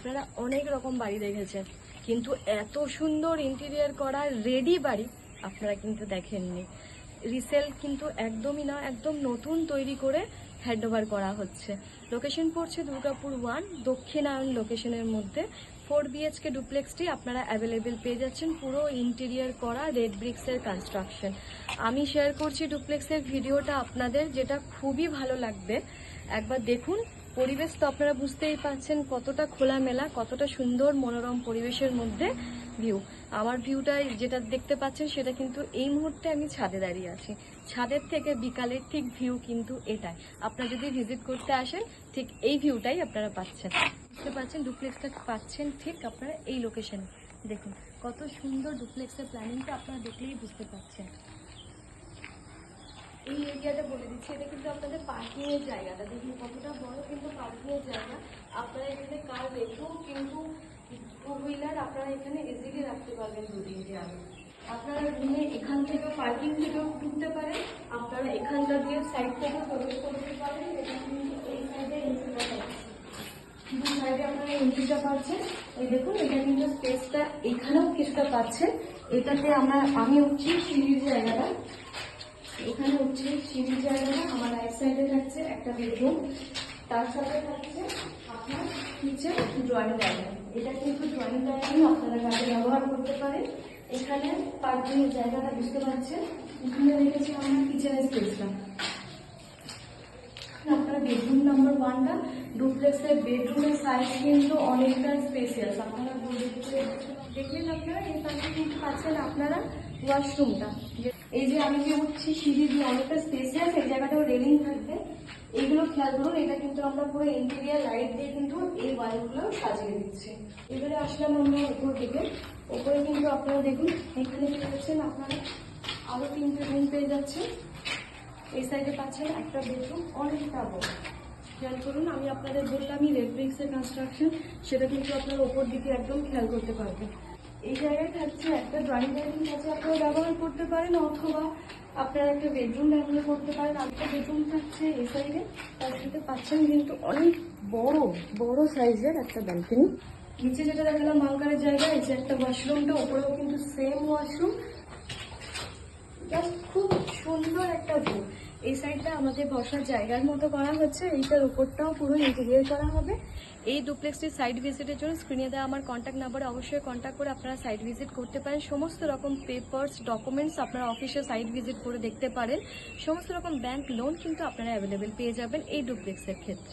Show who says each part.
Speaker 1: আপনারা অনেক রকম বাড়ি দেখেছেন, কিন্তু এত সুন্দর ইন্টেরিয়ার করা রেডি বাড়ি আপনারা কিন্তু দেখেননি। রিসেল কিন্তু একদমই না, একদম নতুন তৈরি করে হ্যান্ডওভার করা হচ্ছে। লোকেশন পড়ছে দুর্গাপুর 1, দক্ষিণায়ন লোকেশনের মধ্যে। 4 BHK ডুপ্লেক্সটি আপনারা অ্যাভেলেবেল পেয়ে যাচ্ছেন, পুরো ইন্টেরিয়ার করা রেড ব্রিক্সের কনস্ট্রাকশন। আমি শেয়ার করছি ডুপ্লেক্সের ভিডিওটা আপনাদের, যেটা খুবই ভালো লাগবে। একবার দেখুন। পরিবেশ তো আপনারা বুঝতেই পারছেন কতটা খোলামেলা, কতটা সুন্দর মনোরম পরিবেশের মধ্যে ভিউ। আমার ভিউটা যেটা দেখতে পাচ্ছেন সেটা কিন্তু এই মুহূর্তে আমি ছাদে দাঁড়িয়ে আছি। ছাদের থেকে বিকালের ঠিক ভিউ কিন্তু এটাই। আপনারা যদি ভিজিট করতে আসেন ঠিক এই ভিউটাই আপনারা পাচ্ছেন। বুঝতে পারছেন ডুপ্লেক্সটা পাচ্ছেন ঠিক আপনারা এই লোকেশনে। দেখুন কত সুন্দর ডুপ্লেক্সের প্ল্যানিংটা আপনারা দেখলেই বুঝতে পারছেন। এই এরিয়াটা বলে দিচ্ছি, এটা কিন্তু আপনাদের পার্কিং এর জায়গাটা দেখুন কতটা বড় কিন্তু পার্কিং এর জায়গা। আপনারা এখানে কার রেখেও কিন্তু 2 হুইলার আপনারা এখানে ইজিলি রাখতে পারবেন 2-3টে আগে। আপনারা রুমে এখান থেকেও পার্কিং থেকেও ঢুকতে পারেন, আপনারা এখানটা দিয়ে সাইড থেকেও প্রবেশ করতে পারেন। এটা কিন্তু এই সাইডে এন্ট্রিটা পাচ্ছেন, দু সাইডে আপনারা এন্ট্রিটা পাচ্ছেন। এই দেখুন এটা কিন্তু স্পেসটা এখানেও কিছুটা পাচ্ছেন। এটাতে আমি উঠছি সিঁড়ির জায়গাটা, এখানে হচ্ছে সিঁড়ির জায়গাটা। আমার রাইট সাইডে থাকছে একটা বেডরুম, তার সাথে থাকছে আপনার কিচেন ড্রয়িং ডাইনিং। এটা কিন্তু ড্রয়িং ডাইনিং আপনারা কাজে ব্যবহার করতে পারেন। এখানে পার্কিং এর জায়গাটা বুঝতে পারছেন, এখানে রেখেছি আমরা কিচেনের স্পেসটা। আপনার বেডরুম নাম্বার 1টা ডুপ্লেক্সের বেডরুমের সাইজ কিন্তু অনেকটা স্পেসিয়াস। আপনারা দেখলেন আপনারা এই পাশে কিন্তু পাচ্ছেন আপনারা ওয়াশরুমটা। এই যে আমি যে উঠছি সিঁড়ি দিয়ে অনেকটা স্পেসিয়াস, এই জায়গাটাও রেলিং থাকবে। এইগুলো খেয়াল করুন, এটা কিন্তু আমরা পুরো ইন্টেরিয়ার লাইট দিয়ে কিন্তু এই ওয়ালগুলো সাজিয়ে দিচ্ছি। এবারে আসলাম আমরা উপর দিকে। ওপরে কিন্তু আপনারা দেখুন এখানে পেয়ে যাচ্ছেন আপনারা আরো 3টে রুম পেয়ে যাচ্ছেন। এই সাইডে পাচ্ছেন একটা বেডরুম, অনেকটা বড়। খেয়াল করুন, আমি আপনাদের বললামই রেড ব্রিক্সের কনস্ট্রাকশন, সেটা কিন্তু আপনারা ওপর দিকে একদম খেয়াল করতে পারবেন। এই জায়গায় থাকছে একটা ড্রয়িং ডাইনিং আছে, আপনারা ব্যবহার করতে পারেন, অথবা আপনারা একটা বেডরুম ব্যবহার করতে পারেন। একটা বেডরুম থাকছে এই সাইডে, তার সাথে পাচ্ছেন কিন্তু অনেক বড় বড় সাইজের একটা ব্যালকনি। নিচে যেটা দেখালাম বাংকারের জায়গা, এই যে একটা ওয়াশরুমটা, ওপরেও কিন্তু সেম ওয়াশরুম। জাস্ট খুব সুন্দর একটা ভিউ। এই সাইডটা আমাদের বসার জায়গার মতো করা হচ্ছে, এইটার উপরটাও পুরো ইন্টেরিয়ার করা হবে। এই ডুপ্লেক্সটির সাইট ভিজিটের জন্য স্ক্রিনে দেওয়া আমার কন্ট্যাক্ট নাম্বারে অবশ্যই কন্ট্যাক্ট করে আপনারা সাইট ভিজিট করতে পারেন। সমস্ত রকম পেপারস ডকুমেন্টস আপনারা অফিসে সাইট ভিজিট করে দেখতে পারেন। সমস্ত রকম ব্যাংক লোন কিন্তু আপনারা অ্যাভেলেবেল পেয়ে যাবেন এই ডুপ্লেক্সের ক্ষেত্রে।